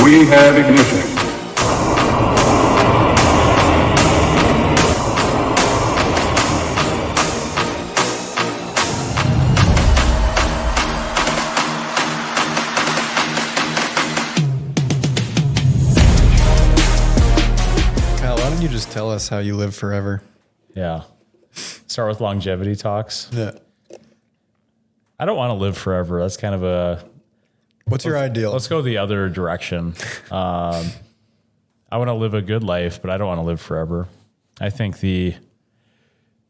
We have ignition. Kyle, why don't you just tell us how you live forever? Yeah. Start with longevity talks. Yeah. I don't want to live forever. That's kind of a... What's your ideal? Let's go the other direction. I want to live a good life, but I don't want to live forever. I think I've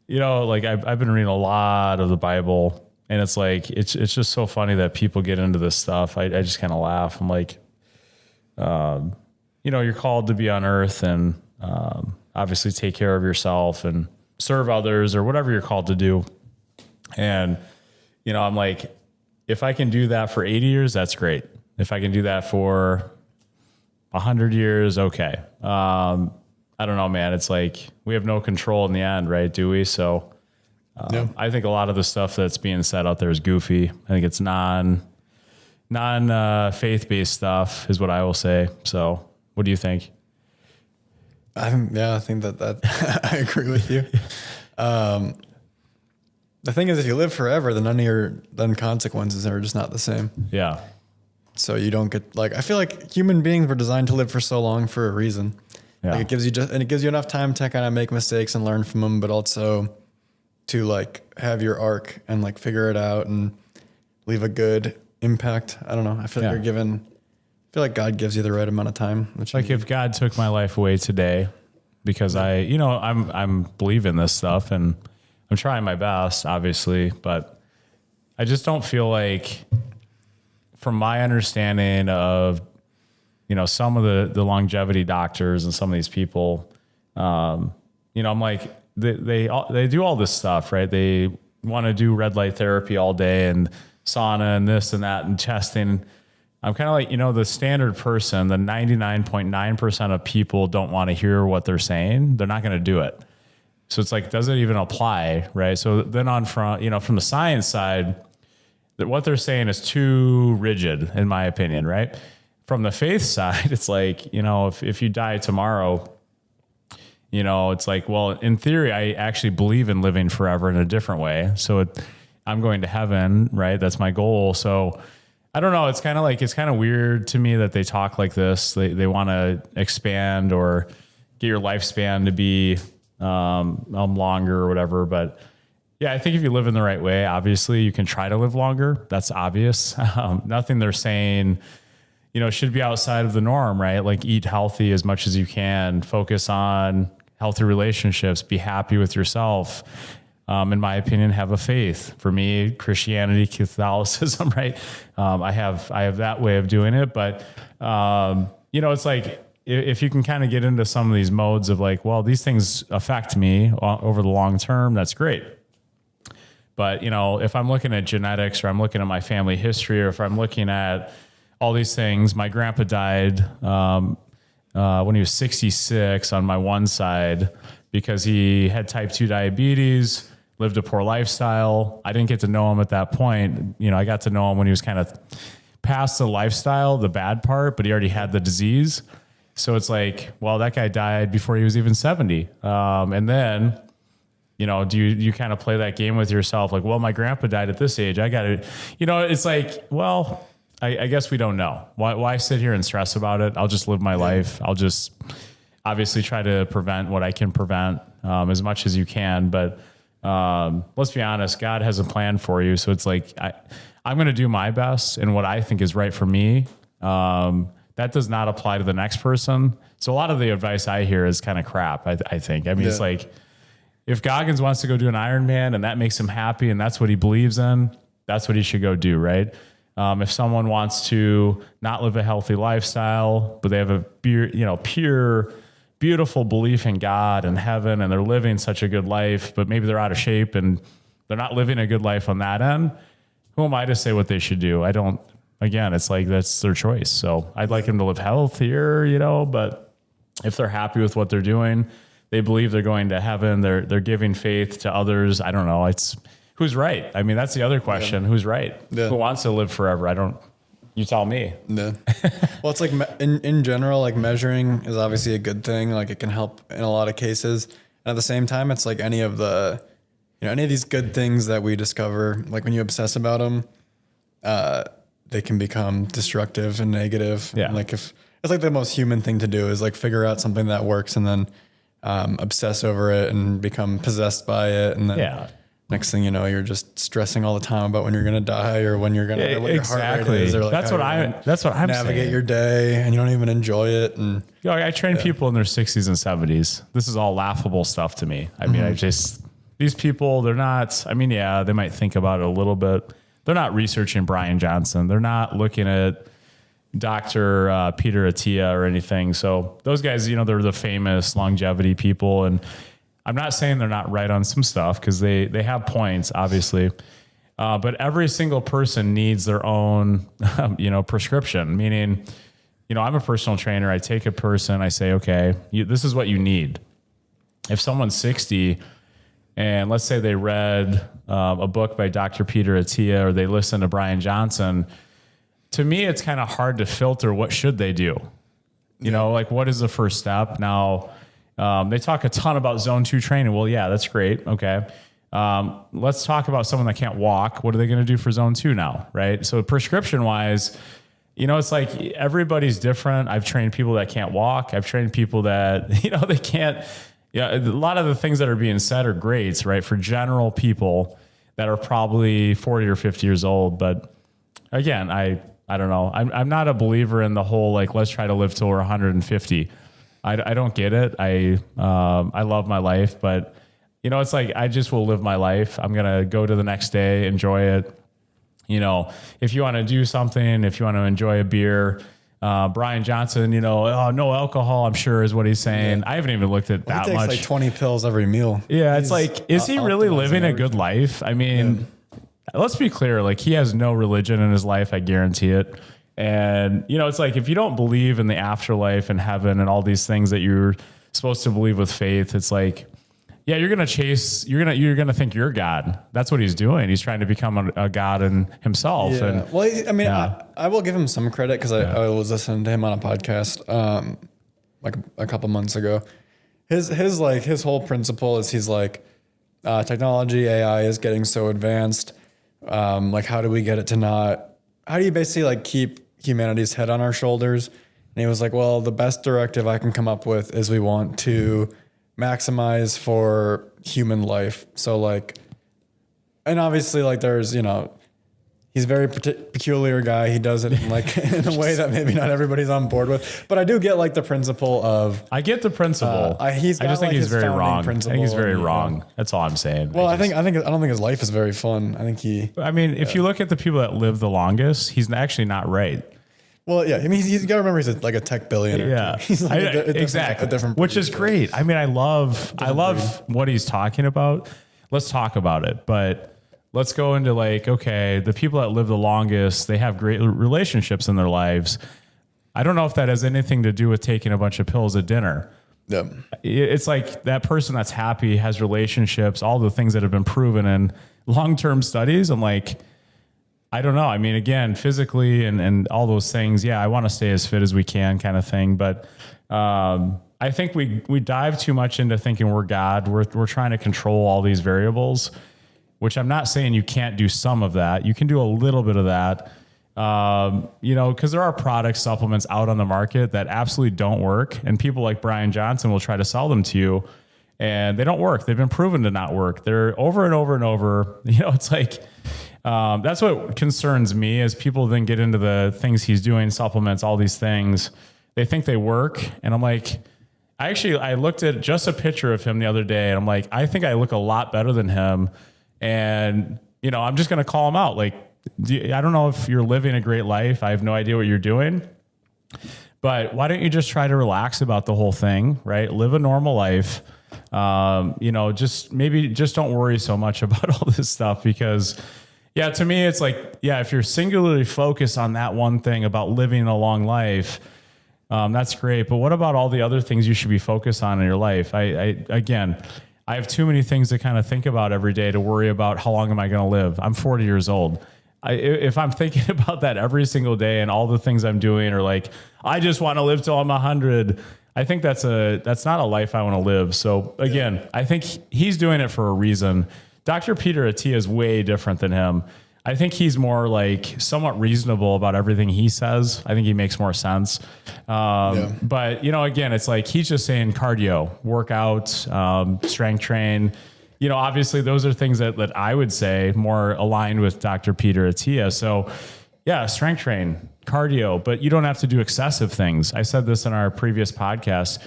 been reading a lot of the Bible, and it's like, it's just so funny that people get into this stuff. I just kind of laugh. I'm like, you're called to be on earth and obviously take care of yourself and serve others or whatever you're called to do. And, I'm like, if I can do that for 80 years, that's great. If I can do that for 100 years, okay. I don't know, man. It's like we have no control in the end, right? Do we? So I think a lot of the stuff that's being said out there is goofy. I think it's non faith-based stuff is what I will say. So what do you think? I think that I agree with you. The thing is, if you live forever, then consequences are just not the same. Yeah. So you don't get I feel like human beings were designed to live for so long for a reason. Yeah. Like it gives you enough time to kind of make mistakes and learn from them, but also to have your arc and figure it out and leave a good impact. I don't know. I feel like I feel like God gives you the right amount of time. If God took my life away today, because I'm believing this stuff and I'm trying my best, obviously, but I just don't feel like, from my understanding of, some of the longevity doctors and some of these people, I'm like, they do all this stuff, right? They want to do red light therapy all day and sauna and this and that and testing. I'm kind of like, the standard person, the 99.9% of people don't want to hear what they're saying. They're not going to do it. So it's like, does it even apply, right? So then from the science side, that what they're saying is too rigid, in my opinion, right? From the faith side, it's like, if you die tomorrow, it's like, well, in theory, I actually believe in living forever in a different way. So I'm going to heaven, right? That's my goal. So I don't know. It's kind of weird to me that they talk like this. They want to expand or get your lifespan to be longer or whatever. But yeah, I think if you live in the right way, obviously you can try to live longer. That's obvious. Nothing they're saying, should be outside of the norm, right? Like eat healthy as much as you can, focus on healthy relationships, be happy with yourself. In my opinion, have a faith. For me, Christianity, Catholicism, right? I have that way of doing it, but it's like, if you can kind of get into some of these modes of well, these things affect me over the long term, that's great. But, if I'm looking at genetics or I'm looking at my family history or if I'm looking at all these things, my grandpa died when he was 66 on my one side because he had type 2 diabetes, lived a poor lifestyle. I didn't get to know him at that point. I got to know him when he was kind of past the lifestyle, the bad part, but he already had the disease. So it's like, well, that guy died before he was even 70. And then, do you kind of play that game with yourself? Like, well, my grandpa died at this age. I got to, it's like, well, I guess we don't know. Why sit here and stress about it? I'll just live my life. I'll just obviously try to prevent what I can prevent as much as you can. But let's be honest, God has a plan for you. So it's like, I'm going to do my best and what I think is right for me. That does not apply to the next person. So a lot of the advice I hear is kind of crap, I think. I mean, It's like, if Goggins wants to go do an Ironman and that makes him happy and that's what he believes in, that's what he should go do, right? If someone wants to not live a healthy lifestyle, but they have a pure, beautiful belief in God and heaven and they're living such a good life, but maybe they're out of shape and they're not living a good life on that end, who am I to say what they should do? Again, it's like, that's their choice. So I'd like them to live healthier, but if they're happy with what they're doing, they believe they're going to heaven, they're giving faith to others. I don't know. It's who's right. I mean, that's the other question. Yeah. Who's right? Yeah. Who wants to live forever? You tell me. Yeah. Well, it's like in general, like measuring is obviously a good thing. Like it can help in a lot of cases. And at the same time, it's like any of any of these good things that we discover, like when you obsess about them, they can become destructive and negative. Yeah. And like if it's like the most human thing to do is like figure out something that works and then obsess over it and become possessed by it. And then next thing you know, you're just stressing all the time about when you're going to die or when you're going to, what your heart rate is. Or like that's what I'm navigate saying. your day and you don't even enjoy it. And I train people in their 60s and 70s. This is all laughable stuff to me. I mean, these people, they're not, I mean, yeah, they might think about it a little bit. They're not researching Brian Johnson. They're not looking at Dr. Peter Attia or anything. So those guys, they're the famous longevity people. And I'm not saying they're not right on some stuff because they have points, obviously. But every single person needs their own, prescription, meaning, I'm a personal trainer. I take a person, I say, okay, this is what you need. If someone's 60 and let's say they read a book by Dr. Peter Attia or they listen to Brian Johnson, to me, it's kind of hard to filter what should they do. Like what is the first step? Now, they talk a ton about zone 2 training. Well, yeah, that's great. Okay. Let's talk about someone that can't walk. What are they going to do for zone 2 now? Right. So prescription wise, it's like everybody's different. I've trained people that can't walk. I've trained people that, they can't. Yeah, a lot of the things that are being said are great, right? For general people that are probably 40 or 50 years old. But again, I don't know. I'm not a believer in the whole, like, let's try to live till we're 150. I don't get it. I love my life, but it's like, I just will live my life. I'm going to go to the next day, enjoy it. If you want to do something, if you want to enjoy a beer, Brian Johnson, no alcohol, I'm sure is what he's saying. Yeah. I haven't even looked at that he takes much. Like 20 pills every meal. Yeah. It's like, is he really living a good life? I mean, let's be clear. Like he has no religion in his life. I guarantee it. And it's like, if you don't believe in the afterlife and heaven and all these things that you're supposed to believe with faith, it's like, yeah, you're going to think you're God. That's what he's doing. He's trying to become a God in himself. Yeah. And well, I will give him some credit because I was listening to him on a podcast like a couple months ago. His whole principle is he's like, technology, AI is getting so advanced. Like, how do we get it to how do you basically like keep humanity's head on our shoulders? And he was like, well, the best directive I can come up with is we want to maximize for human life. So like, and obviously like there's, he's a very peculiar guy. He does it in a way that maybe not everybody's on board with, but I do get like the principle of, I get the principle. I just think he's very wrong. I think he's very wrong. That's all I'm saying. Well, I don't think his life is very fun. I think if you look at the people that live the longest, he's actually not right. Well, yeah. I mean, he's got to remember he's like a tech billionaire. Yeah, he's like exactly. a different which is great. I mean, I love what he's talking about. Let's talk about it, but let's go into like, okay, the people that live the longest, they have great relationships in their lives. I don't know if that has anything to do with taking a bunch of pills at dinner. Yeah. It's like that person that's happy has relationships, all the things that have been proven in long-term studies. I'm like, I don't know. I mean, again, physically and all those things. Yeah, I want to stay as fit as we can kind of thing. But I think we dive too much into thinking we're God. We're trying to control all these variables, which I'm not saying you can't do some of that. You can do a little bit of that, because there are product supplements out on the market that absolutely don't work. And people like Brian Johnson will try to sell them to you and they don't work. They've been proven to not work. They're over and over and over. It's like, that's what concerns me as people then get into the things he's doing, supplements, all these things. They think they work. And I'm like, I looked at just a picture of him the other day and I'm like, I think I look a lot better than him. And, I'm just going to call him out. Like, I don't know if you're living a great life. I have no idea what you're doing, but why don't you just try to relax about the whole thing, right? Live a normal life. Just don't worry so much about all this stuff because to me, it's like, if you're singularly focused on that one thing about living a long life, that's great. But what about all the other things you should be focused on in your life? I have too many things to kind of think about every day to worry about how long am I going to live. I'm 40 years old. if I'm thinking about that every single day and all the things I'm doing, or like, I just want to live till I'm 100, I think that's not a life I want to live. So again, I think he's doing it for a reason. Dr. Peter Attia is way different than him. I think he's more like somewhat reasonable about everything he says. I think he makes more sense. But again, it's like, he's just saying cardio, workout, strength train. Obviously those are things that I would say more aligned with Dr. Peter Attia. So yeah, strength train, cardio, but you don't have to do excessive things. I said this in our previous podcast.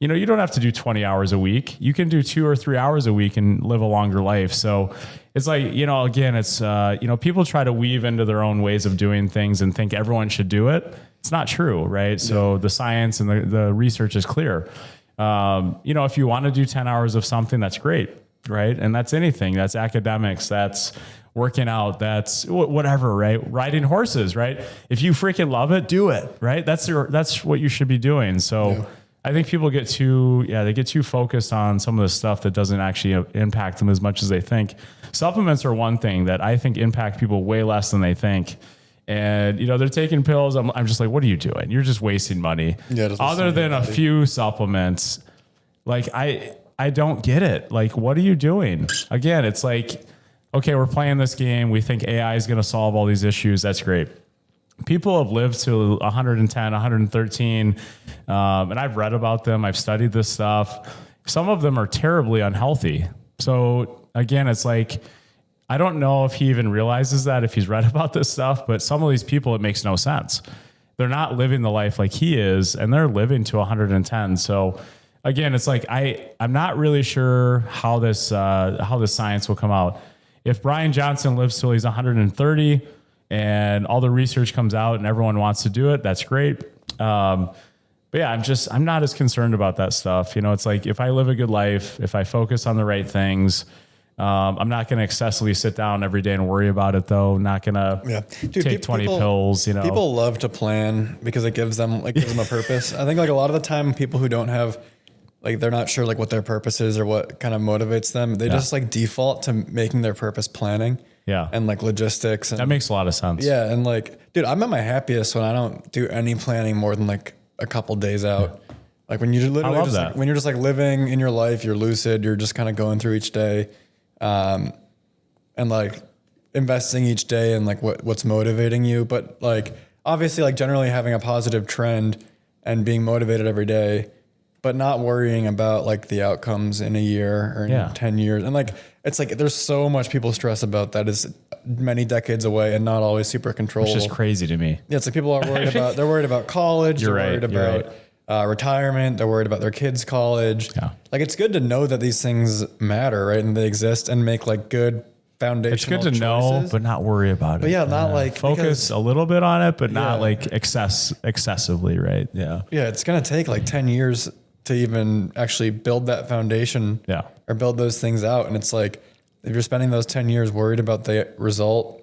You don't have to do 20 hours a week. You can do 2 or 3 hours a week and live a longer life. So it's like, again, it's, people try to weave into their own ways of doing things and think everyone should do it. It's not true, right? So the science and the research is clear. If you want to do 10 hours of something, that's great, right? And that's anything. That's academics. That's working out. That's whatever, right? Riding horses, right? If you freaking love it, do it, right? That's what you should be doing. So I think people get too focused on some of the stuff that doesn't actually impact them as much as they think. Supplements are one thing that I think impact people way less than they think. And, they're taking pills. I'm just like, what are you doing? You're just wasting money. Other than a few supplements, like I don't get it. Like, what are you doing? Again, it's like, okay, we're playing this game. We think AI is going to solve all these issues. That's great. People have lived to 110, 113, and I've read about them. I've studied this stuff. Some of them are terribly unhealthy. So again, it's like, I don't know if he even realizes that if he's read about this stuff, but some of these people, it makes no sense. They're not living the life like he is, and they're living to 110. So again, it's like, I'm not really sure how this science will come out. If Brian Johnson lives till he's 130, and all the research comes out and everyone wants to do it, that's great. But yeah, I'm not as concerned about that stuff. It's like, if I live a good life, if I focus on the right things, I'm not going to excessively sit down every day and worry about it though. Not going to take 20 pills, People love to plan because it gives them a purpose. I think like a lot of the time people who don't have, like, they're not sure like what their purpose is or what kind of motivates them. They just like default to making their purpose planning. Yeah. And like logistics. And, that makes a lot of sense. Yeah. And like, dude, I'm at my happiest when I don't do any planning more than like a couple days out. Yeah. Like when you literally just when you're just like living in your life, you're lucid, you're just kind of going through each day. And like investing each day in like what's motivating you. But like, obviously like generally having a positive trend and being motivated every day, but not worrying about like the outcomes in a year or in 10 years. And like, it's like, there's so much people stress about that is many decades away and not always super controllable. Which is crazy to me. Yeah. It's like people are worried they're worried about college. They're worried about retirement. They're worried about their kids' college. Yeah. Like, it's good to know that these things matter, right? And they exist and make like good foundational choices. It's good to know, but not worry about it. But yeah, not like focus a little bit on it, but not like excessively, right? Yeah. Yeah. It's going to take like 10 years to even actually build that foundation or build those things out. And it's like, if you're spending those 10 years worried about the result,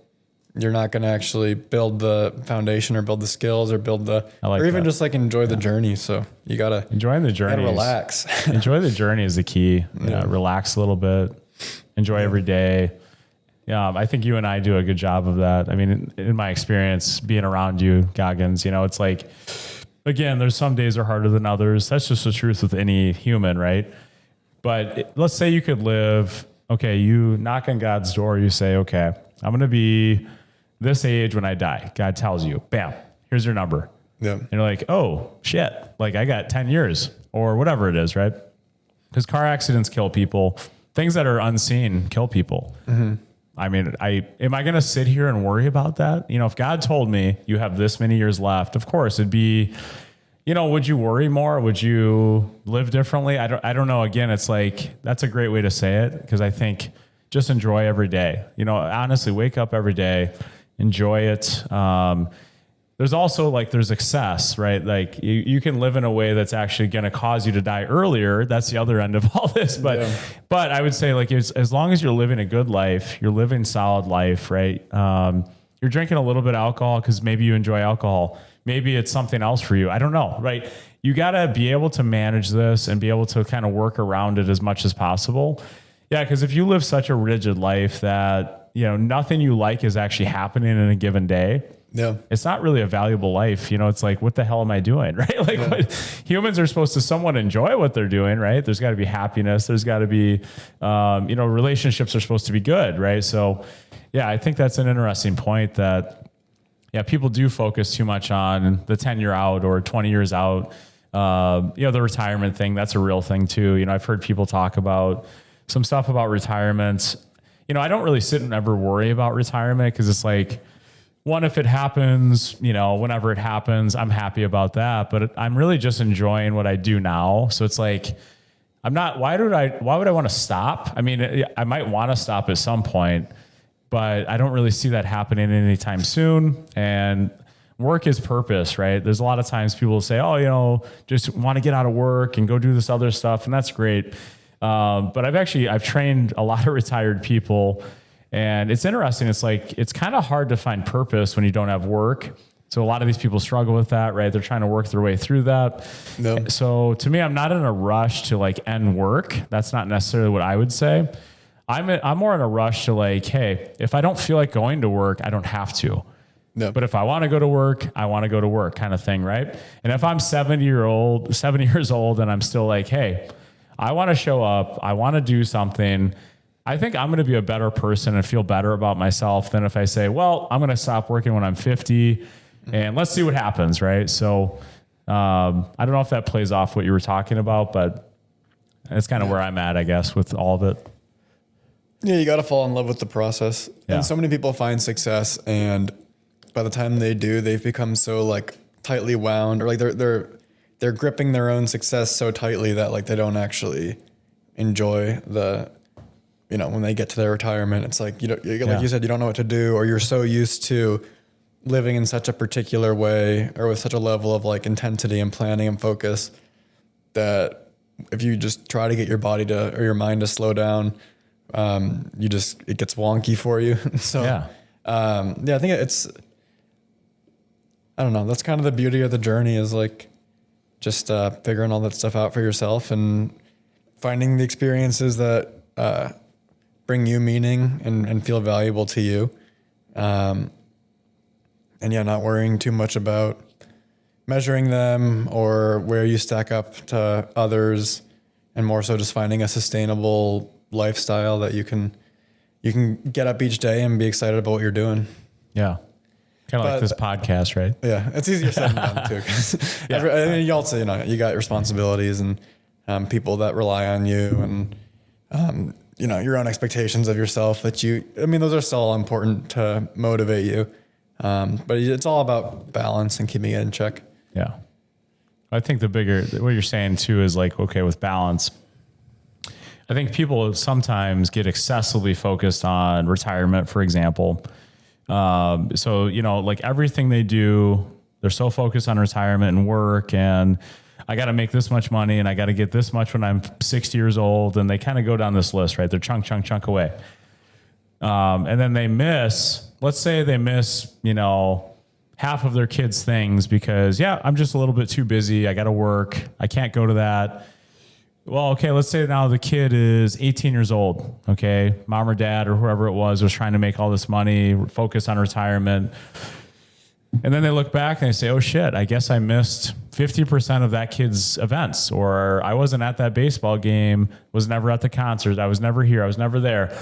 you're not going to actually build the foundation or build the skills or or even just like enjoy the journey. So you got to enjoy the journey. Relax. Enjoy the journey is the key. Relax a little bit, enjoy every day. Yeah. I think you and I do a good job of that. I mean, in my experience being around you, Goggins, it's like, again, there's some days are harder than others. That's just the truth with any human, right? But let's say you could live, you knock on God's door, you say, okay, I'm going to be this age when I die. God tells you, bam, here's your number. Yeah. And you're like, oh, shit. Like, I got 10 years or whatever it is, right? Because car accidents kill people. Things that are unseen kill people. Mm-hmm. I mean, am I going to sit here and worry about that? If God told me you have this many years left, of course it'd be, would you worry more? Would you live differently? I don't know. Again, it's like, that's a great way to say it. Cause I think just enjoy every day, honestly, wake up every day, enjoy it. There's also like, there's excess, right? Like you can live in a way that's actually going to cause you to die earlier. That's the other end of all this. But I would say like, as long as you're living a good life, you're living solid life, right? You're drinking a little bit of alcohol because maybe you enjoy alcohol. Maybe it's something else for you. I don't know, right? You got to be able to manage this and be able to kind of work around it as much as possible. Yeah. Cause if you live such a rigid life that nothing you like is actually happening in a given day, it's not really a valuable life. It's like, what the hell am I doing? Right? Like humans are supposed to somewhat enjoy what they're doing, right? There's got to be happiness. There's got to be, relationships are supposed to be good. Right. So I think that's an interesting point that, people do focus too much on the 10-year out or 20 years out. The retirement thing, that's a real thing too. I've heard people talk about some stuff about retirement. I don't really sit and ever worry about retirement because it's like, one, if it happens, whenever it happens, I'm happy about that. But I'm really just enjoying what I do now. So it's like, why would I want to stop? I mean, I might want to stop at some point, but I don't really see that happening anytime soon. And work is purpose, right? There's a lot of times people say, just want to get out of work and go do this other stuff. And that's great. But I've trained a lot of retired people, and it's interesting. It's like, it's kind of hard to find purpose when you don't have work. So a lot of these people struggle with that, right? They're trying to work their way through that. No. So to me, I'm not in a rush to like end work. That's not necessarily what I would say. I'm more in a rush to like, hey, if I don't feel like going to work, I don't have to. No. But if I want to go to work, I want to go to work, kind of thing, right? And if I'm 70 years old and I'm still like, hey, I want to show up, I want to do something, I think I'm going to be a better person and feel better about myself than if I say, well, I'm going to stop working when I'm 50 and let's see what happens, right? So I don't know if that plays off what you were talking about, but it's kind of where I'm at, I guess, with all of it. Yeah, you got to fall in love with the process. Yeah. And so many people find success, and by the time they do, they've become so like tightly wound, or like they're gripping their own success so tightly that like they don't actually enjoy the, when they get to their retirement. It's like, like you said, you don't know what to do, or you're so used to living in such a particular way or with such a level of like intensity and planning and focus that if you just try to get your body or your mind to slow down, it gets wonky for you. So, I think I don't know. That's kind of the beauty of the journey, is like just figuring all that stuff out for yourself and finding the experiences that bring you meaning and feel valuable to you. Not worrying too much about measuring them or where you stack up to others, and more so just finding a sustainable lifestyle that you can get up each day and be excited about what you're doing. Yeah. Kind of like this podcast, right? Yeah. It's easier said than done too. You also, you got responsibilities and people that rely on you, and your own expectations of yourself that those are still important to motivate you. But it's all about balance and keeping it in check. Yeah. I think what you're saying too is like, okay, with balance, I think people sometimes get excessively focused on retirement, for example. So, like everything they do, they're so focused on retirement and work, and I got to make this much money and I got to get this much when I'm 60 years old. And they kind of go down this list, right? They're chunk away. And then let's say they miss, half of their kids' things because I'm just a little bit too busy. I got to work. I can't go to that. Well, okay, let's say now the kid is 18 years old. Okay. Mom or dad or whoever it was trying to make all this money, focus on retirement. And then they look back and they say, oh shit, I guess I missed 50% of that kid's events, or I wasn't at that baseball game, was never at the concert. I was never here. I was never there.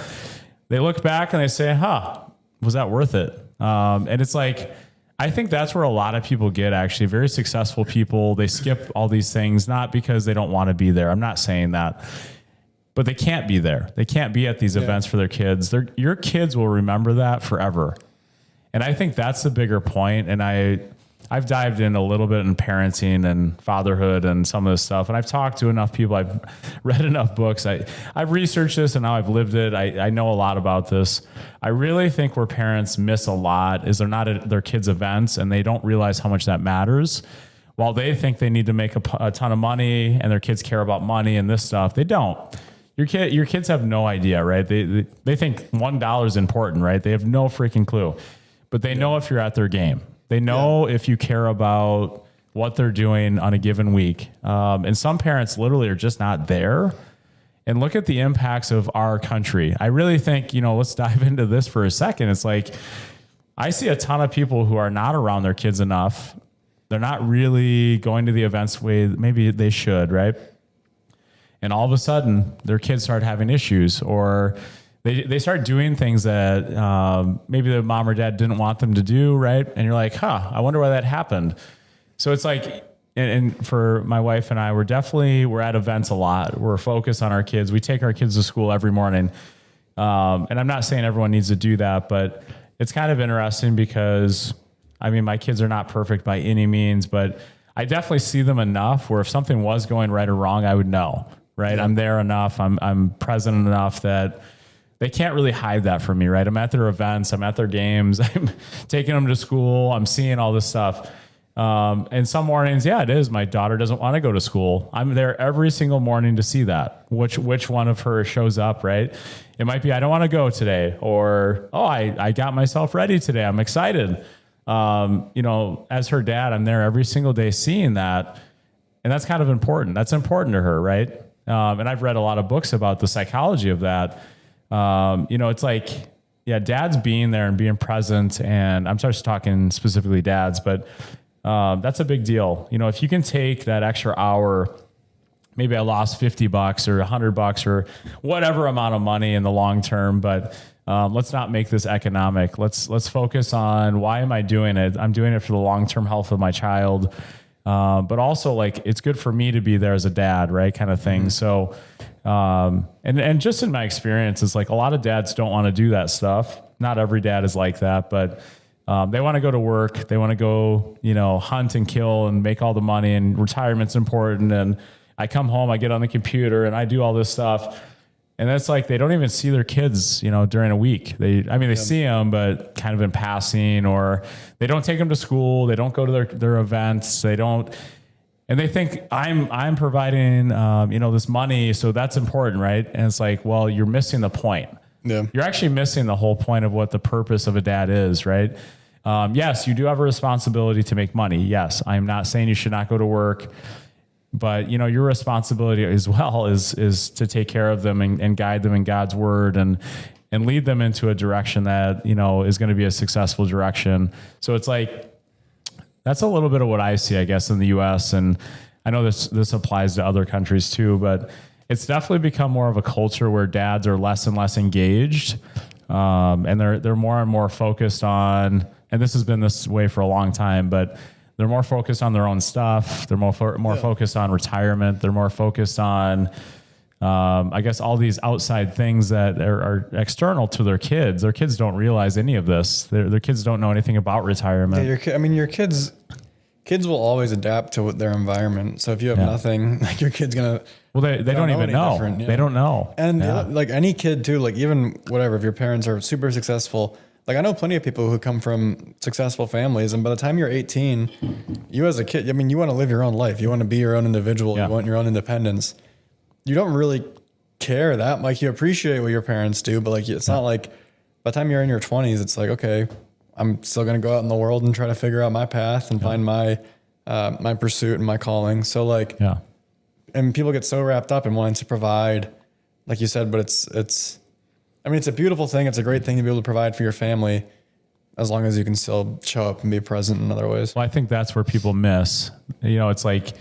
They look back and they say, was that worth it? And it's like, I think that's where a lot of people get, actually. Very successful people, they skip all these things, not because they don't want to be there. I'm not saying that. But they can't be there. They can't be at these events for their kids. Your kids will remember that forever. And I think that's the bigger point. And I've dived in a little bit in parenting and fatherhood and some of this stuff. And I've talked to enough people. I've read enough books. I've researched this and now I've lived it. I know a lot about this. I really think where parents miss a lot is they're not at their kids' events and they don't realize how much that matters. While they think they need to make a ton of money and their kids care about money and this stuff, they don't. Your kids have no idea, right? They think $1 is important, right? They have no freaking clue. But they know if you're at their game. They know if you care about what they're doing on a given week. And some parents literally are just not there. and look at the impacts of our country. I really think, let's dive into this for a second. It's like, I see a ton of people who are not around their kids enough. They're not really going to the events way maybe they should, right? And all of a sudden, their kids start having issues, or they start doing things that maybe the mom or dad didn't want them to do, right? And you're like, I wonder why that happened. So it's like, and for my wife and I, we're at events a lot. We're focused on our kids. We take our kids to school every morning. And I'm not saying everyone needs to do that, but it's kind of interesting because, my kids are not perfect by any means, but I definitely see them enough where if something was going right or wrong, I would know, right? Yeah. I'm there enough. I'm present enough that they can't really hide that from me, right? I'm at their events. I'm at their games. I'm taking them to school. I'm seeing all this stuff. And some mornings, it is. My daughter doesn't want to go to school. I'm there every single morning to see that. Which one of her shows up, right? It might be, I don't want to go today, or, I got myself ready today. I'm excited. As her dad, I'm there every single day seeing that. And that's kind of important. That's important to her, right? And I've read a lot of books about the psychology of that. It's like, dads being there and being present. And I'm just talking specifically dads, but that's a big deal. If you can take that extra hour, maybe I lost $50 or $100 or whatever amount of money in the long term, but let's not make this economic. Let's focus on, why am I doing it? I'm doing it for the long-term health of my child. But also, like, it's good for me to be there as a dad, right? Kind of thing. Mm-hmm. So, and just in my experience, it's like a lot of dads don't want to do that stuff. Not every dad is like that, but they want to go to work. They want to go, hunt and kill and make all the money, and retirement's important. And I come home, I get on the computer and I do all this stuff. And that's like, they don't even see their kids, during a week. They see them, but kind of in passing, or they don't take them to school. They don't go to their events. They don't, and they think I'm providing, this money. So that's important. Right. And it's like, well, you're missing the point. Yeah. You're actually missing the whole point of what the purpose of a dad is. Right. Yes, you do have a responsibility to make money. Yes. I'm not saying you should not go to work. But, your responsibility as well is to take care of them and guide them in God's word and lead them into a direction that, is going to be a successful direction. So it's like, that's a little bit of what I see, I guess, in the US. And I know this applies to other countries too, but it's definitely become more of a culture where dads are less and less engaged. And they're more and more focused on, and this has been this way for a long time, but they're more focused on their own stuff. They're more focused on retirement. They're more focused on, I guess, all these outside things that are external to their kids. Their kids don't realize any of this. Their kids don't know anything about retirement. Yeah, your kids will always adapt to their environment. So if you have nothing, like, your kid's gonna. Well, they don't even know. Yeah. They don't know. And like any kid too, like even whatever, if your parents are super successful. Like, I know plenty of people who come from successful families, and by the time you're 18, you as a kid, you want to live your own life. You want to be your own individual. Yeah. You want your own independence. You don't really care that much. You appreciate what your parents do, but like, it's not like by the time you're in your 20s, it's like, okay, I'm still going to go out in the world and try to figure out my path and find my pursuit and my calling. So like, and people get so wrapped up in wanting to provide, like you said, but it's a beautiful thing. It's a great thing to be able to provide for your family, as long as you can still show up and be present in other ways. Well, I think that's where people miss. It's like,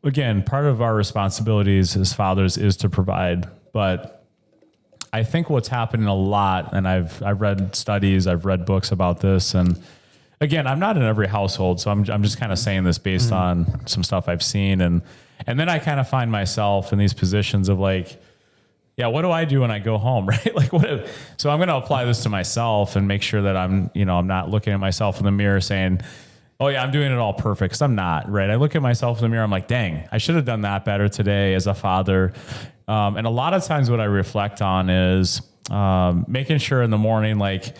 again, part of our responsibilities as fathers is to provide. But I think what's happening a lot, and I've read studies, I've read books about this, and again, I'm not in every household, so I'm just kind of saying this based on some stuff I've seen, and then I kind of find myself in these positions of like, what do I do when I go home, right? Like, so I'm going to apply this to myself and make sure that I'm not looking at myself in the mirror saying, oh yeah, I'm doing it all perfect. 'Cause I'm not, right? I look at myself in the mirror. I'm like, dang, I should have done that better today as a father. And a lot of times what I reflect on is making sure in the morning, like,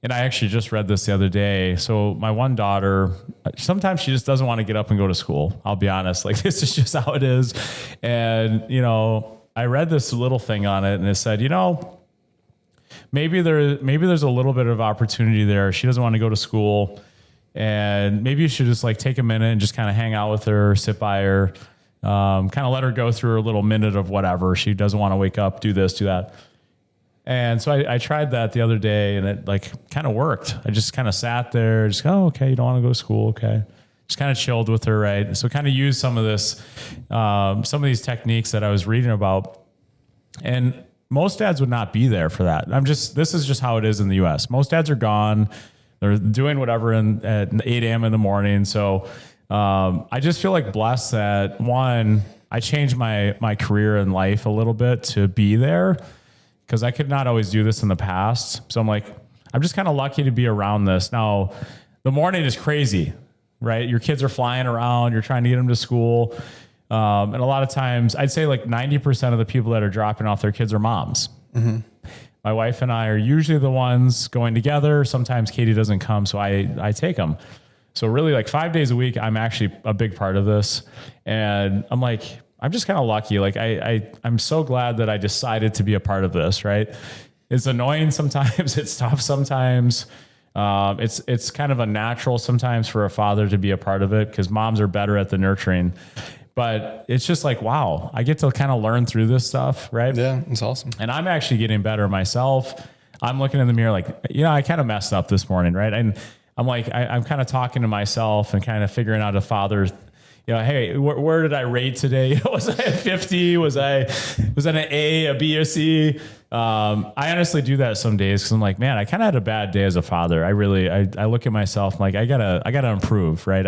and I actually just read this the other day. So my one daughter, sometimes she just doesn't want to get up and go to school. I'll be honest. Like, this is just how it is. And, I read this little thing on it, and it said, maybe there's a little bit of opportunity there. She doesn't want to go to school, and maybe you should just like take a minute and just kind of hang out with her, sit by her, kind of let her go through her little minute of whatever. She doesn't want to wake up, do this, do that. And so I tried that the other day, and it like kind of worked. I just kind of sat there, just go, oh, okay, you don't want to go to school, okay. Just kind of chilled with her, right? So kind of used some of this, some of these techniques that I was reading about. And most dads would not be there for that. This is just how it is in the US. Most dads are gone. They're doing whatever at 8 a.m. in the morning. So I just feel like blessed that, one, I changed my career and life a little bit to be there, because I could not always do this in the past. So I'm like, I'm just kind of lucky to be around this. Now, the morning is crazy, right? Your kids are flying around. You're trying to get them to school. And a lot of times, I'd say like 90% of the people that are dropping off their kids are moms. Mm-hmm. My wife and I are usually the ones going together. Sometimes Katie doesn't come, so I take them. So really, like 5 days a week, I'm actually a big part of this. And I'm like, I'm just kind of lucky. Like I'm so glad that I decided to be a part of this, right? It's annoying sometimes. It's tough sometimes. It's kind of a natural sometimes for a father to be a part of it, because moms are better at the nurturing. But it's just like, wow, I get to kind of learn through this stuff, right? Yeah, it's awesome. And I'm actually getting better myself. I'm looking in the mirror like, I kind of messed up this morning, right? And I'm like, I'm kind of talking to myself and kind of figuring out a father, hey, where did I rate today? Was I a 50? Was that an A, a B, or C? I honestly do that some days, because I'm like, man, I kind of had a bad day as a father. I look at myself, I'm like, I gotta improve, right?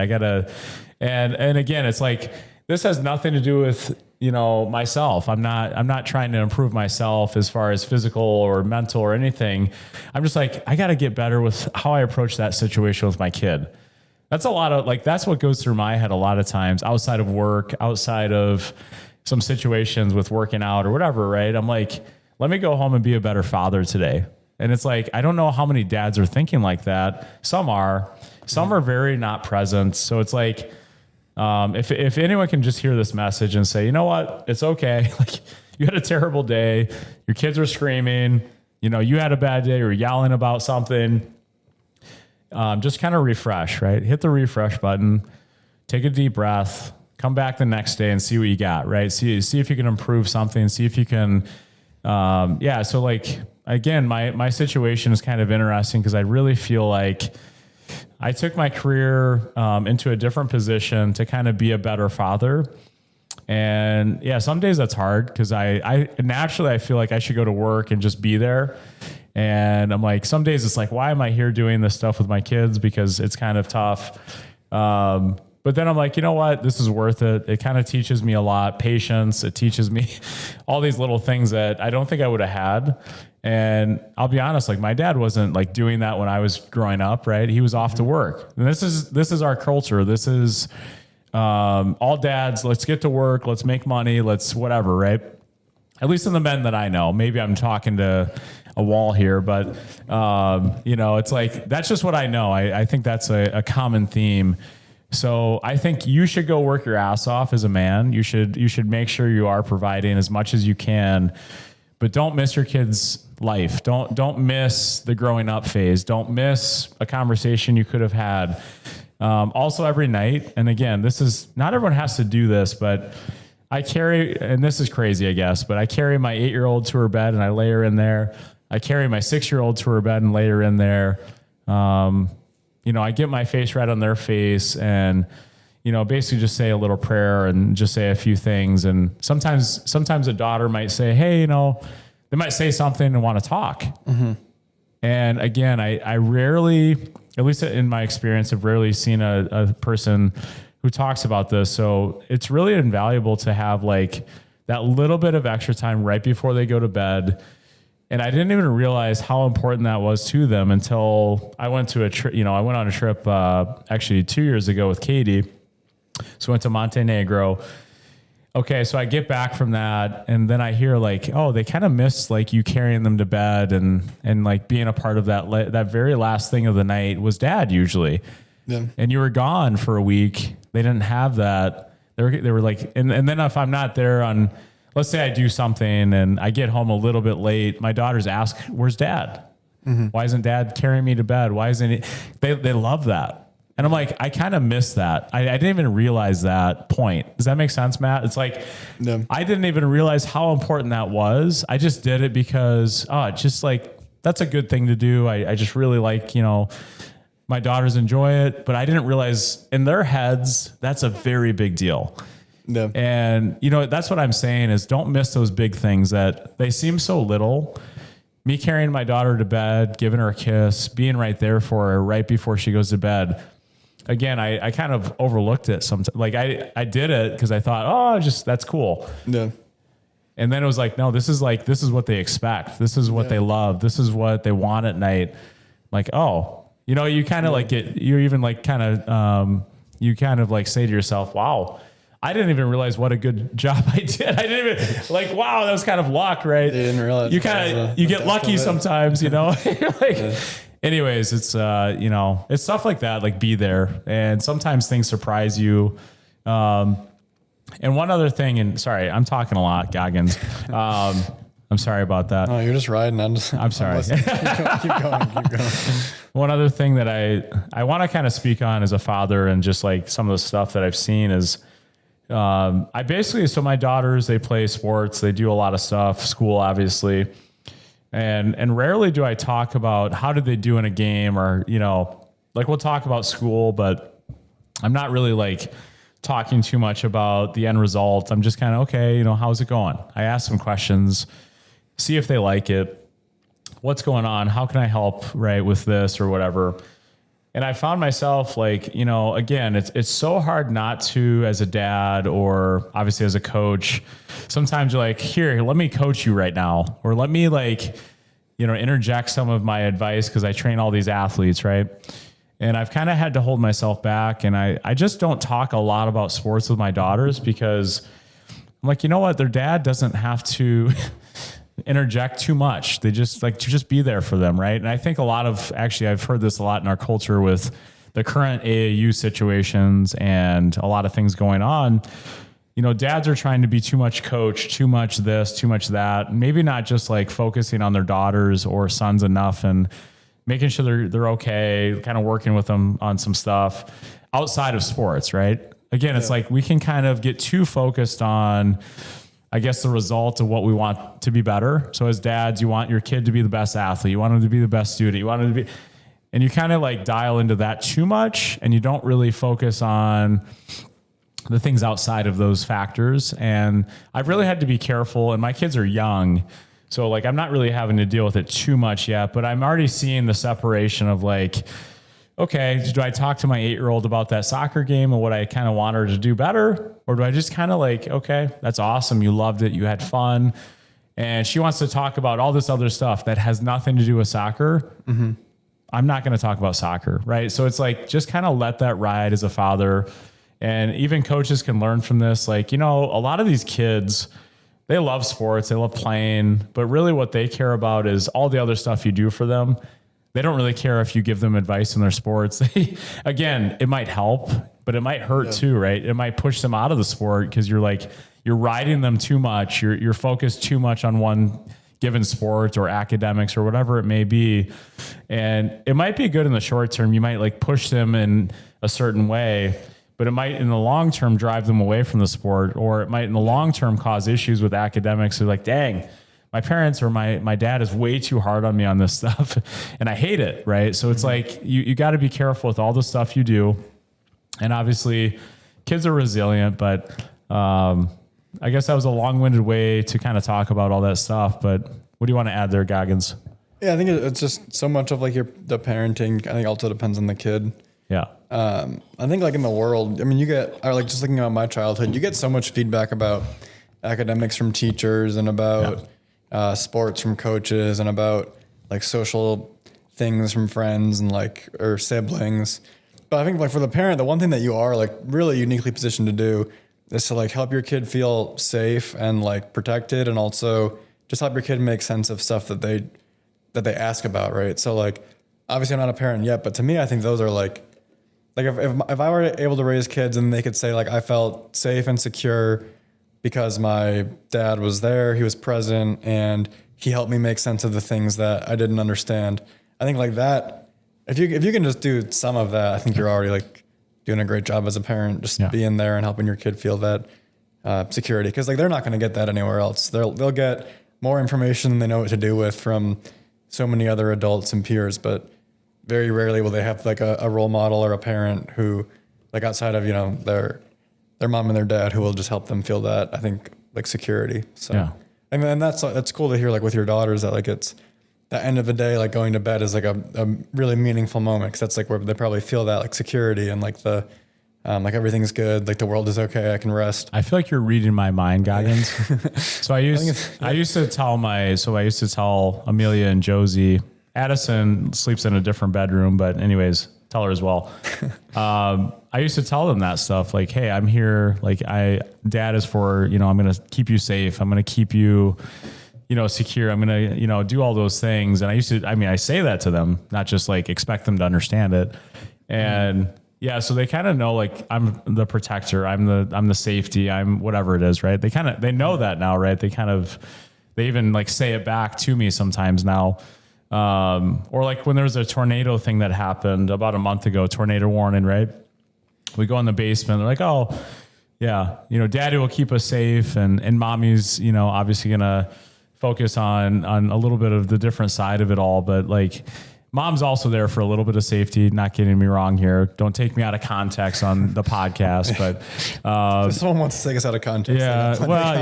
And again, it's like, this has nothing to do with, myself. I'm not trying to improve myself as far as physical or mental or anything. I'm just like, I got to get better with how I approach that situation with my kid. That's that's what goes through my head a lot of times, outside of work, outside of some situations with working out or whatever, right? I'm like, let me go home and be a better father today. And it's like, I don't know how many dads are thinking like that. Some are very not present. So it's like, if anyone can just hear this message and say, you know what, it's okay. Like, you had a terrible day. Your kids are screaming, you had a bad day, or yelling about something. Just kind of refresh, right? Hit the refresh button, take a deep breath, come back the next day and see what you got, right? See if you can improve something, see if you can, So like, again, my situation is kind of interesting, because I really feel like I took my career into a different position to kind of be a better father. And some days that's hard, because I naturally feel like I should go to work and just be there. And I'm like, some days it's like, why am I here doing this stuff with my kids? Because it's kind of tough. But then I'm like, you know what? This is worth it. It kind of teaches me a lot, patience. It teaches me all these little things that I don't think I would have had. And I'll be honest, like, my dad wasn't like doing that when I was growing up, right? He was off to work. And this is our culture. This is all dads. Let's get to work. Let's make money. Let's whatever, right? At least in the men that I know. Maybe I'm talking to a wall here, but it's like, that's just what I know. I think that's a common theme. So I think you should go work your ass off as a man. You should make sure you are providing as much as you can, but don't miss your kids' life. Don't miss the growing up phase. Don't miss a conversation you could have had. Also every night. And again, not everyone has to do this, but I carry, and this is crazy, I guess, but I carry my 8-year-old to her bed and I lay her in there. I carry my 6-year-old to her bed and lay her in there. I get my face right on their face and, basically just say a little prayer and just say a few things. And sometimes a daughter might say, hey, they might say something and want to talk. Mm-hmm. And again, I rarely, at least in my experience, have rarely seen a person who talks about this. So it's really invaluable to have like that little bit of extra time right before they go to bed. And I didn't even realize how important that was to them until I went to a trip. I went on a trip actually 2 years ago with Katie. So I went to Montenegro. Okay, so I get back from that, and then I hear like, oh, they kind of miss like you carrying them to bed and like being a part of that very last thing of the night was dad usually. Yeah. And you were gone for a week. They didn't have that. They were like, and then if I'm not there on, let's say I do something and I get home a little bit late, my daughters ask, where's dad? Mm-hmm. Why isn't dad carrying me to bed? Why isn't he? They love that. And I'm like, I kind of missed that. I didn't even realize that point. Does that make sense, Matt? It's like, No. I didn't even realize how important that was. I just did it because, just like, that's a good thing to do. I just really like, my daughters enjoy it, but I didn't realize in their heads, that's a very big deal. No. And, that's what I'm saying is don't miss those big things that they seem so little. Me carrying my daughter to bed, giving her a kiss, being right there for her right before she goes to bed. Again, I kind of overlooked it sometimes. Like I did it because I thought, that's cool. No. And then it was like, no, this is what they expect. This is what they love. This is what they want at night. Like, you kind of like it. You're even like you kind of like say to yourself, wow, I didn't even realize what a good job I did. I didn't even like, wow, that was kind of luck, right? You didn't realize you get lucky sometimes, like, anyways, it's, it's stuff like that, like be there. And sometimes things surprise you. And one other thing, and sorry, I'm talking a lot, Goggins. I'm sorry about that. Oh, you're just riding. I'm sorry. Keep going. One other thing that I want to kind of speak on as a father and just like some of the stuff that I've seen is, so my daughters, they play sports, they do a lot of stuff, school, obviously. And rarely do I talk about how did they do in a game or, like we'll talk about school, but I'm not really like talking too much about the end result. I'm just kind of, okay, how's it going? I ask them questions, see if they like it. What's going on? How can I help, right, with this or whatever? And I found myself like, again, it's so hard not to, as a dad or obviously as a coach, sometimes you're like, here, let me coach you right now. Or let me like, interject some of my advice because I train all these athletes, right? And I've kind of had to hold myself back. And I just don't talk a lot about sports with my daughters because I'm like, you know what? Their dad doesn't have to interject too much. They just like to just be there for them. Right. And I think I've heard this a lot in our culture with the current AAU situations and a lot of things going on. Dads are trying to be too much coach, too much this, too much that, maybe not just like focusing on their daughters or sons enough and making sure they're okay, kind of working with them on some stuff outside of sports. Right. Again, it's like we can kind of get too focused on, I guess, the result of what we want to be better. So as dads, you want your kid to be the best athlete. You want them to be the best student. You want them to be, and you kind of like dial into that too much and you don't really focus on the things outside of those factors. And I've really had to be careful, and my kids are young. So like, I'm not really having to deal with it too much yet, but I'm already seeing the separation of like, okay, do I talk to my 8-year-old about that soccer game and what I kind of want her to do better? Or do I just kind of like, okay, that's awesome. You loved it. You had fun. And she wants to talk about all this other stuff that has nothing to do with soccer. Mm-hmm. I'm not going to talk about soccer. Right. So it's like, just kind of let that ride as a father. And even coaches can learn from this. Like, a lot of these kids, they love sports, they love playing, but really what they care about is all the other stuff you do for them. They don't really care if you give them advice in their sports. Again, it might help, but it might hurt too, right? It might push them out of the sport because you're riding them too much. You're focused too much on one given sport or academics or whatever it may be. And it might be good in the short term. You might like push them in a certain way, but it might in the long term drive them away from the sport, or it might in the long term cause issues with academics. They're like, dang, my parents or my dad is way too hard on me on this stuff and I hate it. Right. So it's like, you got to be careful with all the stuff you do. And obviously kids are resilient, but, I guess that was a long-winded way to kind of talk about all that stuff, but what do you want to add there, Goggins? Yeah, I think it's just so much of like the parenting, I think also depends on the kid. Yeah. I think like in the world, I mean, like just looking at my childhood, you get so much feedback about academics from teachers and about sports from coaches and about like social things from friends and like, or siblings. But I think like for the parent, the one thing that you are like really uniquely positioned to do is to like help your kid feel safe and like protected, and also just help your kid make sense of stuff that they ask about, right? So like, obviously I'm not a parent yet, but to me, I think those are like if I were able to raise kids and they could say like, I felt safe and secure because my dad was there, he was present, and he helped me make sense of the things that I didn't understand. I think like that if you can just do some of that, I think you're already like doing a great job as a parent, just being there and helping your kid feel that security. Cause like they're not going to get that anywhere else. They'll get more information than they know what to do with from so many other adults and peers, but very rarely will they have like a role model or a parent who like outside of, their mom and their dad who will just help them feel that, I think, like security. So, and then that's cool to hear like with your daughters that like it's the end of the day, like going to bed is like a really meaningful moment. Cause that's like where they probably feel that like security and like the, like everything's good. Like the world is okay. I can rest. I feel like you're reading my mind, Goggins. So I used to tell Amelia and Josie, Addison sleeps in a different bedroom, but anyways, tell her as well. I used to tell them that stuff like, hey, I'm here. Like dad is for, I'm going to keep you safe. I'm going to keep you, secure. I'm going to, do all those things. And I say that to them, not just like expect them to understand it. And so they kind of know like I'm the protector. I'm the safety. I'm whatever it is. Right. They know that now. Right. They even like say it back to me sometimes now. Or like when there was a tornado thing that happened about a month ago, tornado warning, right? We go in the basement. They're like, oh yeah, daddy will keep us safe. And mommy's, obviously going to focus on a little bit of the different side of it all. But like mom's also there for a little bit of safety. Not getting me wrong here. Don't take me out of context on the podcast, but, if someone wants to take us out of context. Well,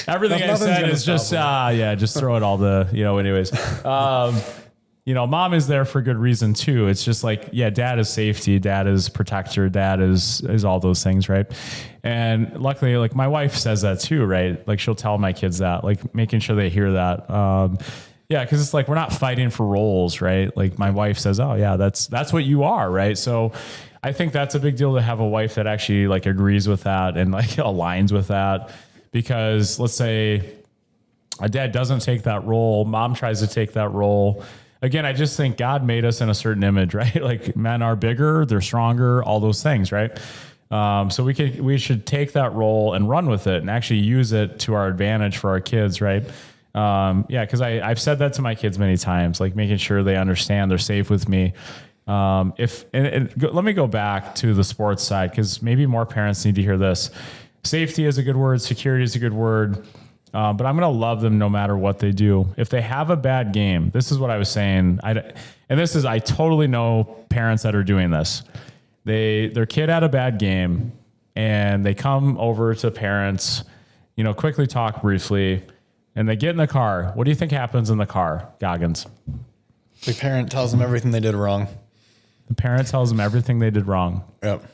everything I said is just, just throw it all anyways. Mom is there for good reason too. It's just like, dad is safety, dad is protector, dad is all those things. Right. And luckily, like my wife says that too, right? Like she'll tell my kids that, like making sure they hear that. Cause it's like, we're not fighting for roles, right? Like my wife says, oh yeah, that's what you are. Right. So I think that's a big deal to have a wife that actually like agrees with that and like aligns with that, because let's say a dad doesn't take that role. Mom tries to take that role. Again, I just think God made us in a certain image, right? Like men are bigger, they're stronger, all those things, right? So we should take that role and run with it and actually use it to our advantage for our kids, right? Because I've said that to my kids many times, like making sure they understand they're safe with me. Let me go back to the sports side, because maybe more parents need to hear this. Safety is a good word. Security is a good word. But I'm going to love them no matter what they do. If they have a bad game, this is what I was saying. I totally know parents that are doing this. Their kid had a bad game and they come over to parents, quickly talk briefly, and they get in the car. What do you think happens in the car, Goggins? The parent tells them everything they did wrong. The parent tells them everything they did wrong. Yep.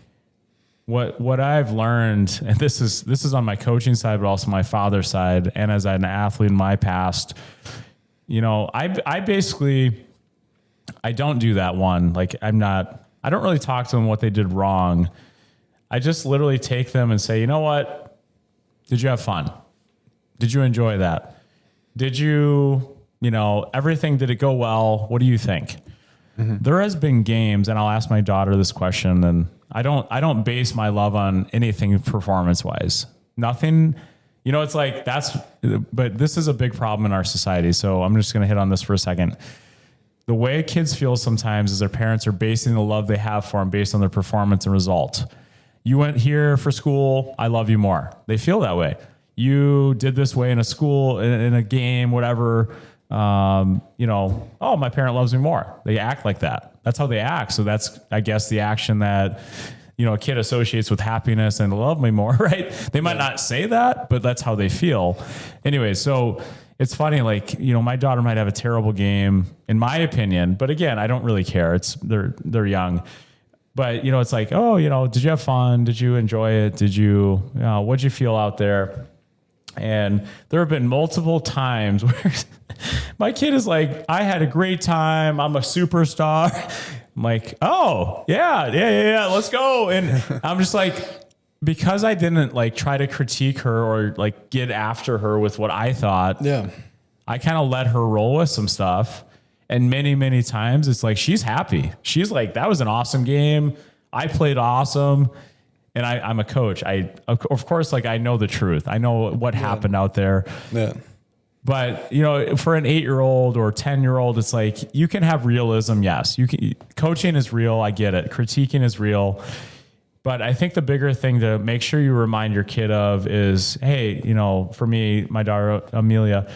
What I've learned, and this is on my coaching side, but also my father's side, and as an athlete in my past, I don't do that one. Like I don't really talk to them what they did wrong. I just literally take them and say, you know what? Did you have fun? Did you enjoy that? Did you, everything, did it go well? What do you think? Mm-hmm. There has been games, and I'll ask my daughter this question, and I don't base my love on anything performance wise. Nothing, it's like but this is a big problem in our society. So I'm just going to hit on this for a second. The way kids feel sometimes is their parents are basing the love they have for them based on their performance and result. You went here for school, I love you more. They feel that way. You did this way in a school, in a game, whatever. Oh, my parent loves me more. They act like that. That's how they act. So that's, I guess, the action that, a kid associates with happiness and love me more, right? They might not say that, but that's how they feel. Anyway, so it's funny, like, my daughter might have a terrible game, in my opinion, but again, I don't really care. They're young. But, it's like, oh, did you have fun? Did you enjoy it? Did you, what'd you feel out there? And there have been multiple times where my kid is like, I had a great time. I'm a superstar. I'm like, oh, yeah, let's go. And I'm just like, because I didn't like try to critique her or like get after her with what I thought. Yeah. I kind of let her roll with some stuff. And many, many times it's like, she's happy. She's like, that was an awesome game. I played awesome. And I'm a coach. Of course, like I know the truth. I know what happened out there. Yeah. But, you know, for an 8-year-old or 10-year-old, it's like, you can have realism. Yes. Coaching is real. I get it. Critiquing is real. But I think the bigger thing to make sure you remind your kid of is, hey, you know, for me, my daughter, Amelia,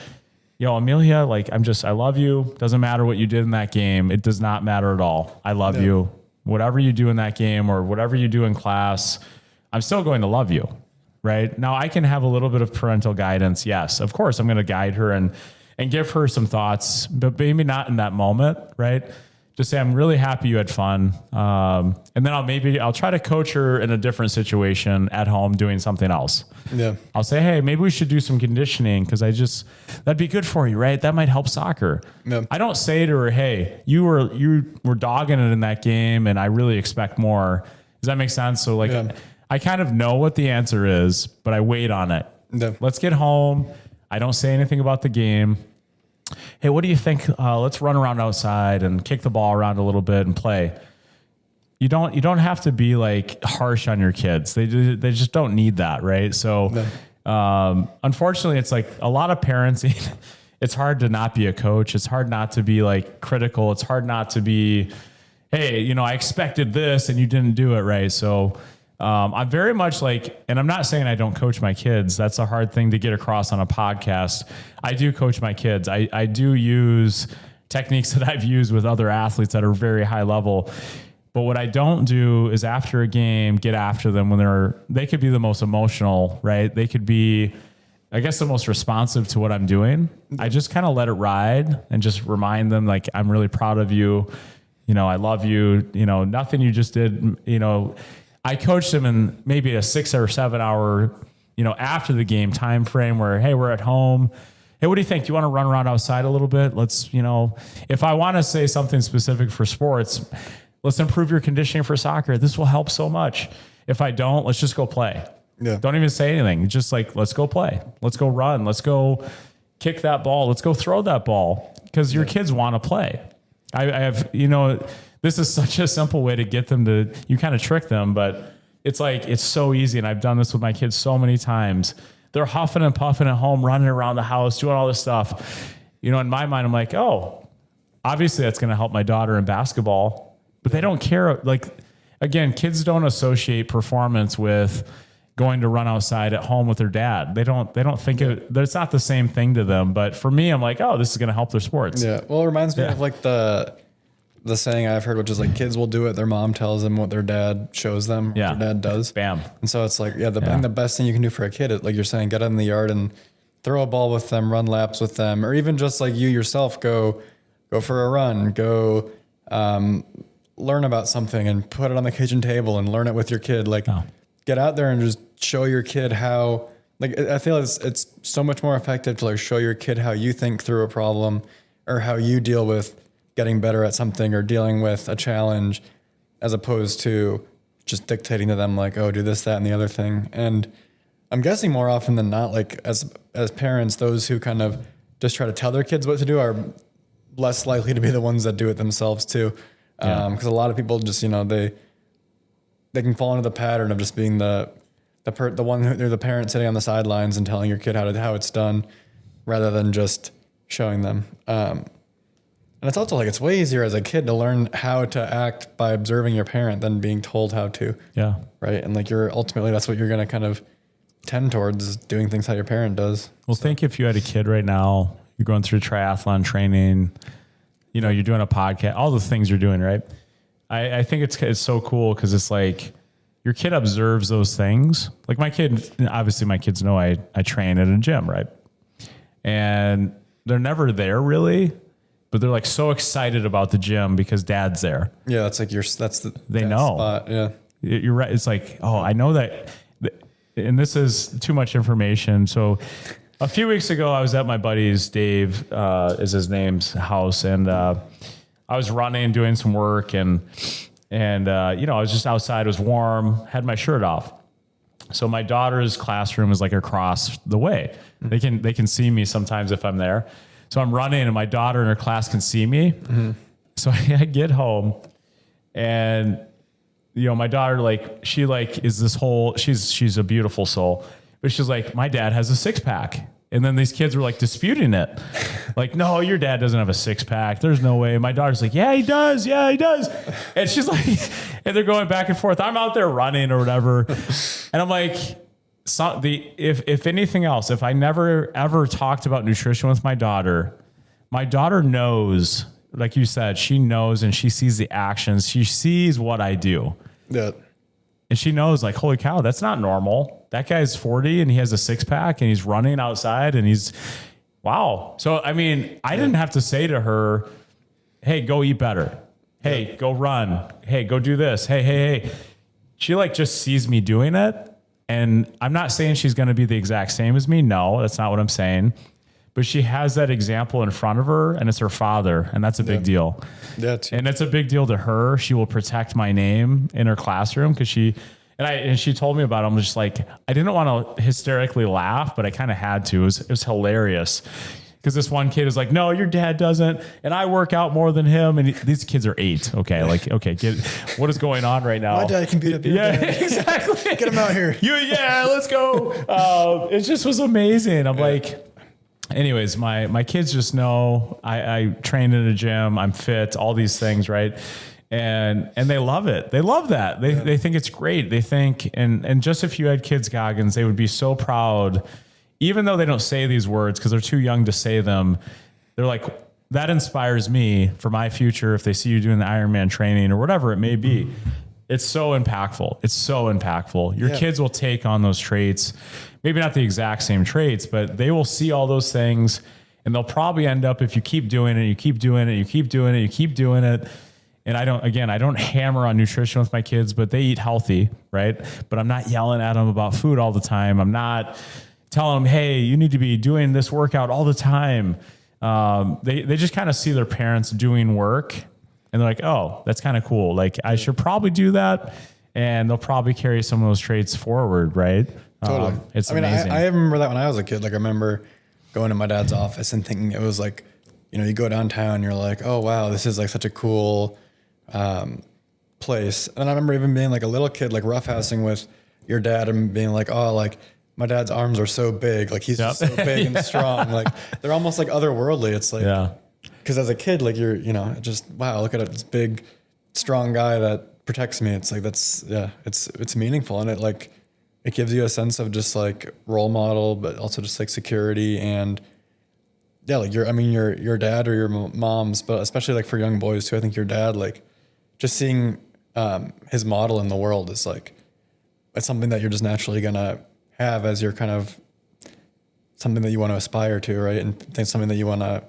like, I love you. Doesn't matter what you did in that game. It does not matter at all. I love you. Whatever you do in that game or whatever you do in class, I'm still going to love you. Right now, I can have a little bit of parental guidance. Yes, of course, I'm going to guide her and give her some thoughts, but maybe not in that moment. Right. Just say, I'm really happy you had fun. And then I'll try to coach her in a different situation at home doing something else. Yeah. I'll say, hey, maybe we should do some conditioning because that'd be good for you, right? That might help soccer. Yeah. I don't say to her, hey, you were dogging it in that game and I really expect more. Does that make sense? So I kind of know what the answer is, but I wait on it. Yeah. Let's get home. I don't say anything about the game. Hey, what do you think? Let's run around outside and kick the ball around a little bit and play. You don't have to be like harsh on your kids. They just don't need that, right? So, unfortunately, it's like a lot of parents. It's hard to not be a coach. It's hard not to be like critical. It's hard not to be, hey, you know, I expected this and you didn't do it right. So. I'm very much like, and I'm not saying I don't coach my kids. That's a hard thing to get across on a podcast. I do coach my kids. I do use techniques that I've used with other athletes that are very high level. But what I don't do is after a game, get after them when they could be the most emotional, right? They could be, I guess, the most responsive to what I'm doing. I just kind of let it ride and just remind them, like, I'm really proud of you. You know, I love you. You know, nothing you just did, you know, I coached them in maybe a 6 or 7 hour, you know, after the game time frame where, hey, we're at home. Hey, what do you think? Do you want to run around outside a little bit? Let's, you know, if I want to say something specific for sports, let's improve your conditioning for soccer. This will help so much. If I don't, let's just go play. Yeah. Don't even say anything. Just like, let's go play. Let's go run. Let's go kick that ball. Let's go throw that ball because your kids want to play. I have, you know, this is such a simple way to get them to, you kind of trick them, but it's like, it's so easy. And I've done this with my kids so many times. They're huffing and puffing at home, running around the house, doing all this stuff. You know, in my mind, I'm like, oh, obviously that's going to help my daughter in basketball, but they don't care. Like, again, kids don't associate performance with going to run outside at home with their dad. They don't think it's not the same thing to them. But for me, I'm like, oh, this is going to help their sports. Yeah. Well, it reminds me of like the saying I've heard, which is like, kids will do what their mom tells them, what their dad shows them, what their dad does. Bam. And so it's like, I think the best thing you can do for a kid is, like you're saying, get out in the yard and throw a ball with them, run laps with them, or even just like you yourself, go for a run, go learn about something and put it on the kitchen table and learn it with your kid. Like get out there and just show your kid how, like, I feel it's so much more effective to like show your kid how you think through a problem or how you deal with getting better at something or dealing with a challenge, as opposed to just dictating to them like, oh, do this, that, and the other thing. And I'm guessing more often than not, like as parents, those who kind of just try to tell their kids what to do are less likely to be the ones that do it themselves too. Because a lot of people just, you know, they can fall into the pattern of just being the one who they're the parent sitting on the sidelines and telling your kid how it's done, rather than just showing them. And it's also like, it's way easier as a kid to learn how to act by observing your parent than being told how to. Yeah. Right. And like ultimately that's what you're going to kind of tend towards, is doing things how your parent does. Well, think if you had a kid right now, you're going through triathlon training, you know, you're doing a podcast, all the things you're doing, right? I think it's so cool because it's like your kid observes those things. Like my kids know I train at a gym, right? And they're never there really, but they're like so excited about the gym because dad's there. Yeah, that's like they know. Spot. Yeah, you're right. It's like, oh, I know that, and this is too much information. So a few weeks ago, I was at my buddy's, Dave is his name's house, and I was running, doing some work, and you know, I was just outside. It was warm. Had my shirt off. So my daughter's classroom is like across the way. Mm-hmm. They can see me sometimes if I'm there. So I'm running and my daughter in her class can see me. Mm-hmm. So I get home and, you know, my daughter, like, she like is this whole, she's a beautiful soul, but she's like, my dad has a 6-pack. And then these kids were like disputing it. Like, no, your dad doesn't have a six pack. There's no way. My daughter's like, yeah, he does. Yeah, he does. And she's like, and they're going back and forth. I'm out there running or whatever. And I'm like, if anything else, if I never ever talked about nutrition with my daughter knows, like you said, she knows and she sees the actions. She sees what I do. Yeah. And she knows, like, holy cow, that's not normal. That guy's 40 and he has a six pack and he's running outside and he's, wow. So, I mean, I didn't have to say to her, hey, go eat better. Hey, go run. Hey, go do this. Hey. She like just sees me doing it. And I'm not saying she's going to be the exact same as me. No, that's not what I'm saying. But she has that example in front of her and it's her father. And that's a big deal. Yeah. And it's a big deal to her. She will protect my name in her classroom because she told me about it. I'm just like, I didn't want to hysterically laugh, but I kind of had to. It was hilarious. Because this one kid is like, no, your dad doesn't. And I work out more than him. And these kids are 8. Okay. Like, okay, what is going on right now? My dad can beat up your dad. Exactly. Get him out here. Yeah, let's go. It just was amazing. I'm like, anyways, my kids just know I train in a gym. I'm fit, all these things. Right. And they love it. They love that. They think it's great. They think, and just if you had kids, Goggins, they would be so proud, even though they don't say these words because they're too young to say them. They're like, that inspires me for my future. If they see you doing the Ironman training or whatever it may be, it's so impactful. It's so impactful. Your kids will take on those traits, maybe not the exact same traits, but they will see all those things and they'll probably end up, if you keep doing it, you keep doing it, you keep doing it, you keep doing it. And I don't hammer on nutrition with my kids, but they eat healthy, right? But I'm not yelling at them about food all the time. I'm not telling them, hey, you need to be doing this workout all the time. They just kind of see their parents doing work and they're like, oh, that's kind of cool. Like I should probably do that. And they'll probably carry some of those traits forward, right? Totally. It's amazing. I remember that when I was a kid. Like I remember going to my dad's office and thinking it was like, you go downtown, you're like, oh wow, this is like such a cool place. And I remember even being like a little kid, like roughhousing with your dad and being like, oh, like my dad's arms are so big. Like he's just so big and strong. Like they're almost like otherworldly. It's like, because as a kid, like you're, just, wow, look at this big, strong guy that protects me. It's like, it's meaningful. And it gives you a sense of just like role model, but also just like security and like your dad or your mom's, but especially like for young boys too, I think your dad, like just seeing his model in the world is like, it's something that you're just naturally going to have as your kind of something that you want to aspire to. Right. And think something that you want to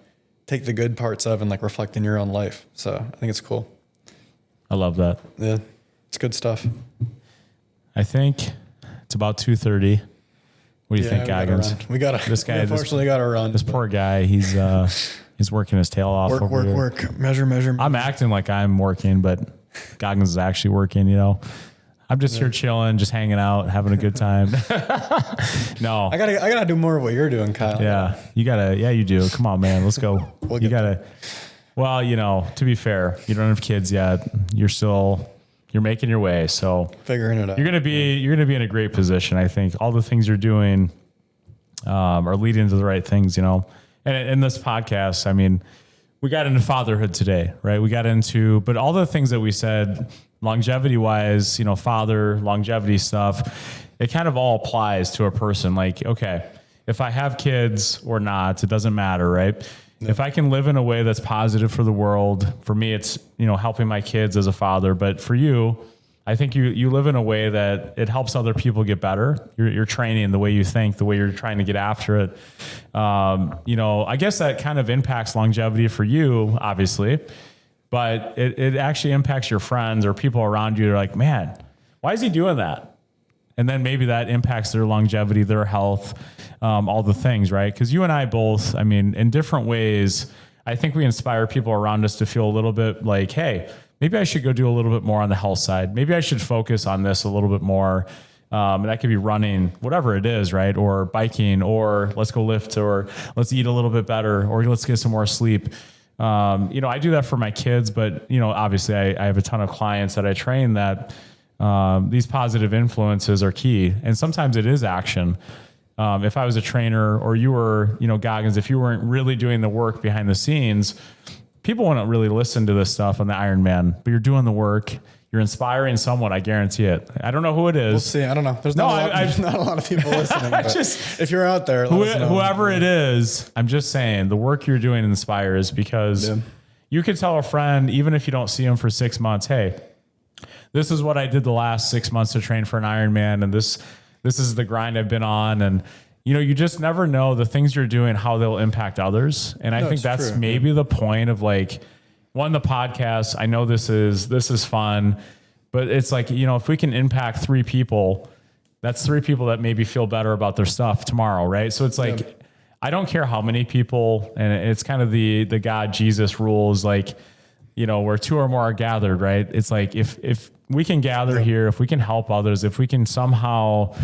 take the good parts of and like reflect in your own life. So I think it's cool. I love that. Yeah. It's good stuff. I think it's about 2:30. What do you think, Goggins? We got to run. This poor guy, he's working his tail off. Work. Measure. I'm acting like I'm working, but Goggins is actually working, I'm just here chilling, just hanging out, having a good time. No. I gotta do more of what you're doing, Kyle. Yeah. You do. Come on, man. Let's go. Well, to be fair, you don't have kids yet. You're making your way. So figuring it out. You're going to be in a great position. I think all the things you're doing are leading to the right things, And in this podcast, I mean, we got into fatherhood today, right? But all the things that we said longevity wise, father longevity stuff, it kind of all applies to a person. Like, okay, if I have kids or not, it doesn't matter, right? Yeah. If I can live in a way that's positive for the world, for me, it's, helping my kids as a father. But for you, I think you live in a way that it helps other people get better. You're training the way you think, the way you're trying to get after it. I guess that kind of impacts longevity for you, obviously, but it actually impacts your friends or people around you. They're like, man, why is he doing that? And then maybe that impacts their longevity, their health, all the things, right? Because you and I both, in different ways, I think we inspire people around us to feel a little bit like, hey, maybe I should go do a little bit more on the health side. Maybe I should focus on this a little bit more. And that could be running, whatever it is, right? Or biking, or let's go lift, or let's eat a little bit better, or let's get some more sleep. I do that for my kids, but, obviously I have a ton of clients that I train that these positive influences are key. And sometimes it is action. if I was a trainer or you were, Goggins, if you weren't really doing the work behind the scenes, people wouldn't really listen to this stuff on the Ironman, but you're doing the work. You're inspiring someone. I guarantee it. I don't know who it is. We'll see. I don't know. There's not a lot of people listening. But if you're out there, whoever it is, I'm just saying the work you're doing inspires, because you could tell a friend, even if you don't see them for 6 months, hey, this is what I did the last 6 months to train for an Ironman, and this is the grind I've been on. And, you just never know the things you're doing, how they'll impact others. And I think that's true. Maybe the point of the podcast. I know this is fun, but it's like, if we can impact 3 people, that's 3 people that maybe feel better about their stuff tomorrow. Right. So it's like, I don't care how many people, and it's kind of the God Jesus rules, where 2 or more are gathered, right? It's like, if we can gather here, if we can help others, if we can somehow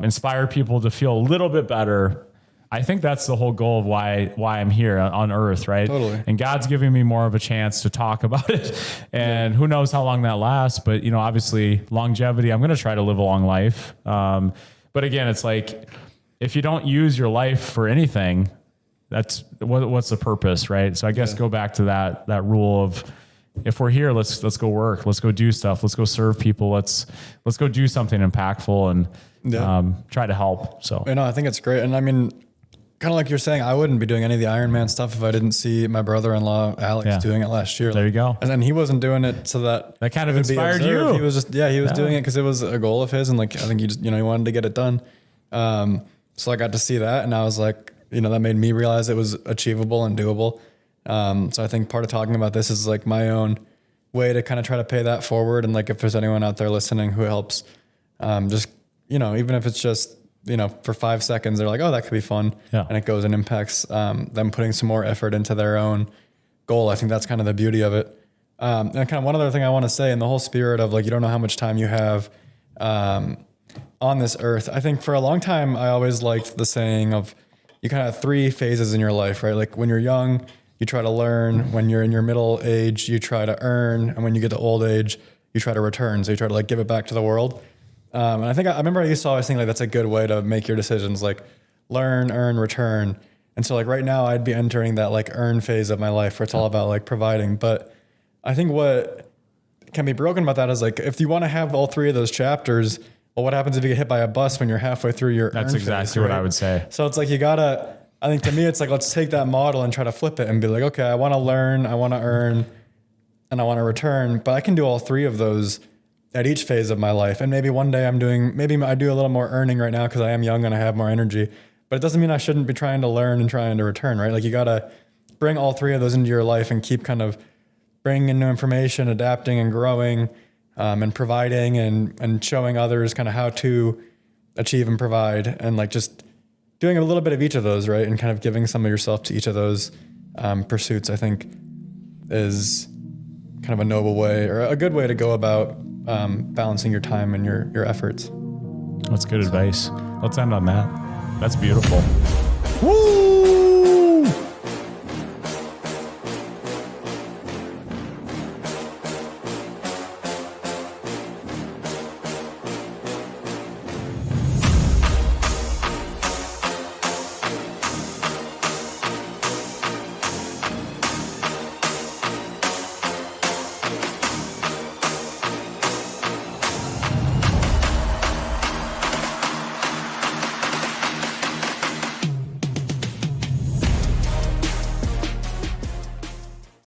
inspire people to feel a little bit better, I think that's the whole goal of why I'm here on earth, right? Totally. And God's giving me more of a chance to talk about it, and who knows how long that lasts, but obviously longevity, I'm going to try to live a long life. But again, it's like, if you don't use your life for anything, that's what's the purpose, right? So I guess go back to that rule of, if we're here, let's go work, let's go do stuff, let's go serve people, let's go do something impactful and try to help. So I think it's great. And I mean, kind of like you're saying, I wouldn't be doing any of the Ironman stuff if I didn't see my brother-in-law Alex doing it last year. There you go. And then he wasn't doing it so that kind of inspired you. He was just doing it because it was a goal of his, and I think he just he wanted to get it done. So I got to see that, and I was like, that made me realize it was achievable and doable. So I think part of talking about this is like my own way to kind of try to pay that forward. And like, if there's anyone out there listening who helps, just, even if it's just, for 5 seconds, they're like, oh, that could be fun. Yeah. And it goes and impacts, them putting some more effort into their own goal. I think that's kind of the beauty of it. And kind of one other thing I want to say, in the whole spirit of like, you don't know how much time you have, on this earth. I think for a long time, I always liked the saying of, you kind of have 3 phases in your life, right? Like when you're young, you try to learn. When you're in your middle age, you try to earn. And when you get to old age, you try to return. So you try to like give it back to the world. And I think I remember I used to always think like that's a good way to make your decisions, like learn, earn, return. And so like right now I'd be entering that like earn phase of my life where it's all about like providing. But I think what can be broken about that is like, if you want to have all 3 of those chapters, well, what happens if you get hit by a bus when you're halfway through your earn phase? That's exactly what I would say. So it's like, I think to me, it's like, let's take that model and try to flip it and be like, okay, I want to learn, I want to earn, and I want to return, but I can do all 3 of those at each phase of my life. And maybe one day maybe I do a little more earning right now because I am young and I have more energy, but it doesn't mean I shouldn't be trying to learn and trying to return, right? Like you got to bring all 3 of those into your life and keep kind of bringing in new information, adapting and growing, and providing and showing others kind of how to achieve and provide, and like just doing a little bit of each of those, right? And kind of giving some of yourself to each of those pursuits, I think is kind of a noble way, or a good way to go about balancing your time and your efforts. That's good advice. Let's end on that. That's beautiful. Woo!